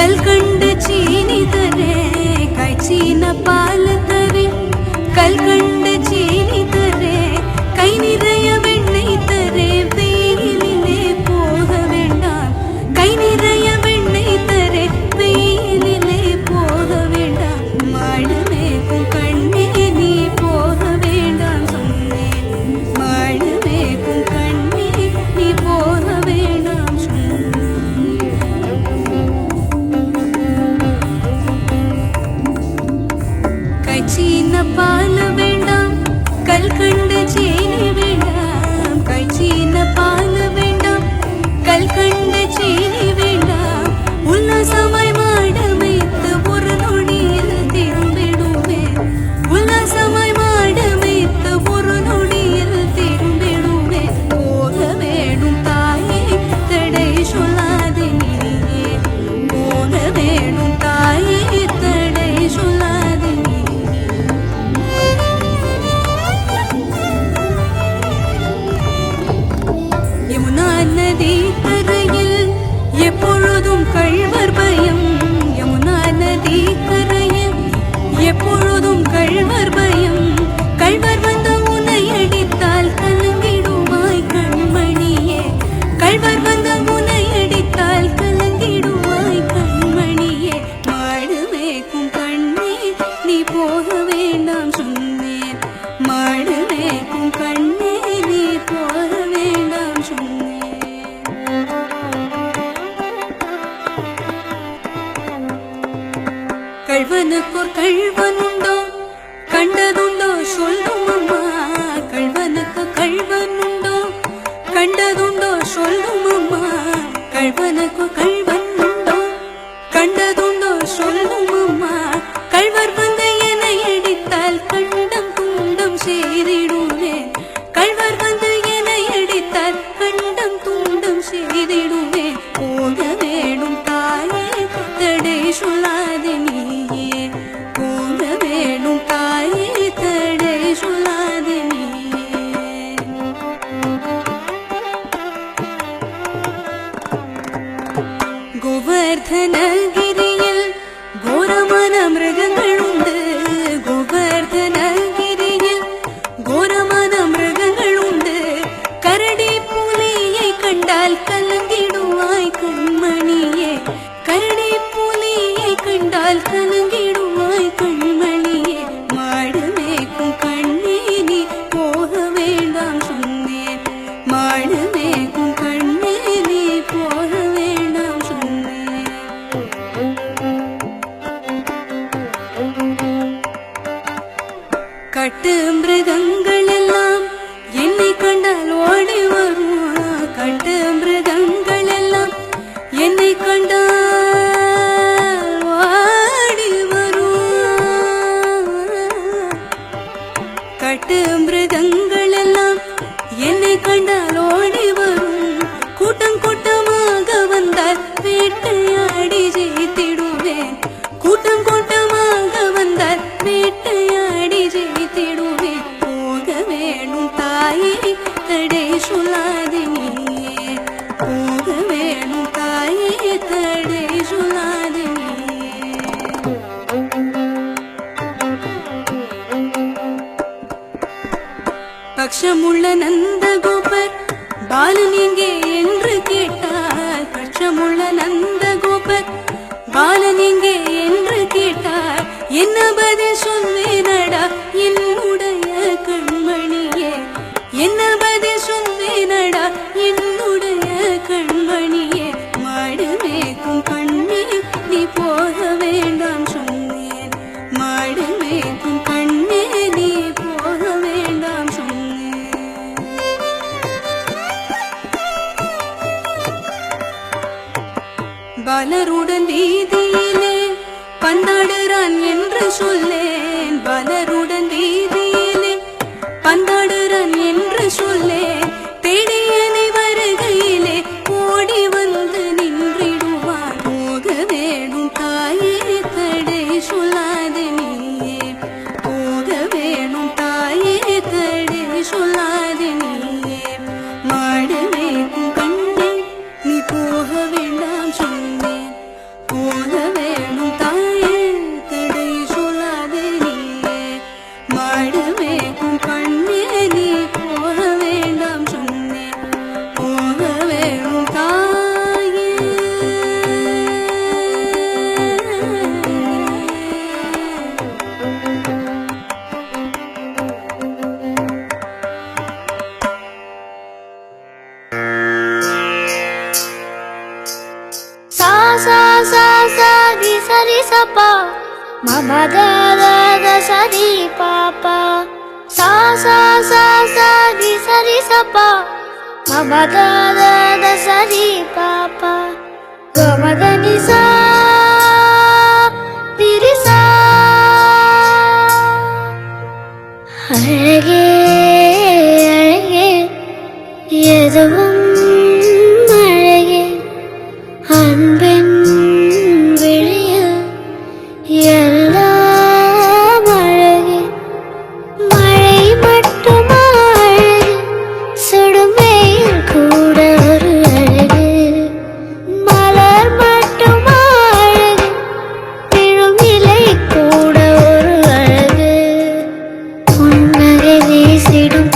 கல்கண்ட சீனி தரே கைச்சீன பால் தரே கல்கண்ட சீனி தரே கை நிறைய வெண்ணெய் தரே வெயிலிலே போக வேண்டாம் கை நிறைய வெண்ணெய் தரே வெயிலிலே போக வேண்டாம் மாடு மேய்க்கும் கண்ணே நீ போக வேண்டாம் சொன்னேன் மாடு மேய்க்கும் கண்ணே நீ போக வேண்டாம் கைச்சீன பால் வேண்டாம் கல்கண்ட சீனி வேண்டாம் கைச்சீன பால் வேண்டாம் கல்கண்ட சீனி வேண்டாம் உல்லாசமாய் மாடு மேய்த்து ஒரு நொடியில் திரும்பிடுவேன் உல்லாசமாய் மாடு மேய்த்து ஒரு நொடியில் திரும்பிடுவேன் போக வேணும் தாயே தடை சொல்லாதே நீயே போக வேணும் தாயே தடை சொல்லாதே யமுனா நதி கரையில் எப்பொழுதும் கள்வர் பயம் யமுனா நதி கரையில் எப்பொழுதும் கள்வர் பயம் கள்வர் வந்து உன்னை அடித்தால் கலங்கிடுவாய் கண்மணியே கள்வர் வந்து உன்னை அடித்தால் கலங்கிடுவாய் கண்மணியே மாடு மேய்க்கும் கண்ணே நீ போக வேண்டாம் சொன்னேன் மாடு மேய்க்கும் கண்ணே நீ போக வேண்டாம் சொன்னேன் கள்வனுக்கோர் கள்வன் உண்டோ கண்டதுண்டோ சொல்லும் அம்மா கள்வனுக்கு கள்வன் உண்டோ கண்டதுண்டோ சொல்லும் அம்மா கள்வனுக்கு கள்வன் உண்டோ கண்டதுண்டோ சொல்லும் அம்மா கள்வர் வந்து என்னை அடித்தால் கண்டம் துண்டம் செய்திடுவேன் கள்வர் வந்து என்னை அடித்தால் கண்டம் துண்டம் செய்திடுவேன் போக வேணும் தாயே தடை சொல்லாதே நீயே போக வேணும் தாயே தடை சொல்லாதே நீயே கோவர்தனகிரியில் கோரமான மிருகங்கள் உண்டு கோவர்தனகிரியில் கோரமான மிருகங்கள் உண்டு கரடி புலியை கண்டால் கலங்கிடுவாய் கண்மணியே கரடி புலியை கண்டால் கலங்கிடுவாய் கண்மணியே மாடு மேய்க்கும் கண்ணே நீ போக வேண்டாம் சொன்னேன் மாடு மேய்க்கும் கண்ணே நீ போக வேண்டாம் சொன்னேன் கட்டு மிருகங்கள் எல்லாம் என்னை கண்டால் ஓடி வரும் கட்டு மிருகங்கள் எல்லாம் என்னை கண்டால் ஓடி வரும் கட்டு மிருகங்கள் எல்லாம் என்னை கண்டால் ஓடி வரும் கூட்டம் கூட்டமாக வந்தால் வேட்டையாடி ஜெயித்திடுவேன் கூட்டம் கூட்டமாக வந்தால் வேட்டையாடி ஜெயித்திடுவேன் போக வேணும் தாயே தடை சொல்லாதே நீயே போக வேணும் தாயே தடை சொல்லாதே நீயே பக்ஷமுள்ள நந்தகோபர் பாலன் எங்கே என்று கேட்டார் பட்சமுள்ள நந்தகோபர் பாலன் எங்கே என்று கேட்டார் என்ன பதில் சொல்வேனடா என்னுடைய கண்மணியே என்ன பதில் சொல்வேனடா என்னுடைய கண்மணியே மாடு மேய்க்கும் கண்ணே நீ போக வேண்டாம் சொன்னேன் மாடு மேய்க்கும் கண்ணே நீ போக வேண்டாம் சொன்னேன் பாலருடன் வீதியிலே பந்தாடுறான் என்று சொல்லேன் பாலருடன் வீதியிலே பந்தாடுறான் என்று சொல்லேன் தேடியனை வருகையிலே ஓடி வந்து நின்றிடுவான் போக வேணும் தாயே தடை சொல்லாதே நீயே போக வேணும் தாயே தடை சொல்லாதே நீயே மாடு மேய்க்கும் கண்ணே நீ போக வேண்டாம் சொன்னேன் போக காடுமேகும் கண்ணே நீ போக வேண்டாம் சொன்னேன் போக வேணும் தாயே sa sa sa sa di sa ri sa pa ma ba da da da sa ri pa pa sa sa sa sa di sa ri sa pa ma ba da da da sa ri pa pa ga ma da ni sa di ri sa அழகே அழகே எதுவும் அழகே அன்பின் விழியில் எல்லாம் அழகு மழை மட்டுமா அழகு சுடும் வெயில் கூட ஒரு அழகு மலர் மட்டுமா அழகு விழும் இலை கூட ஒரு அழகு புன்னகை வீசிடும்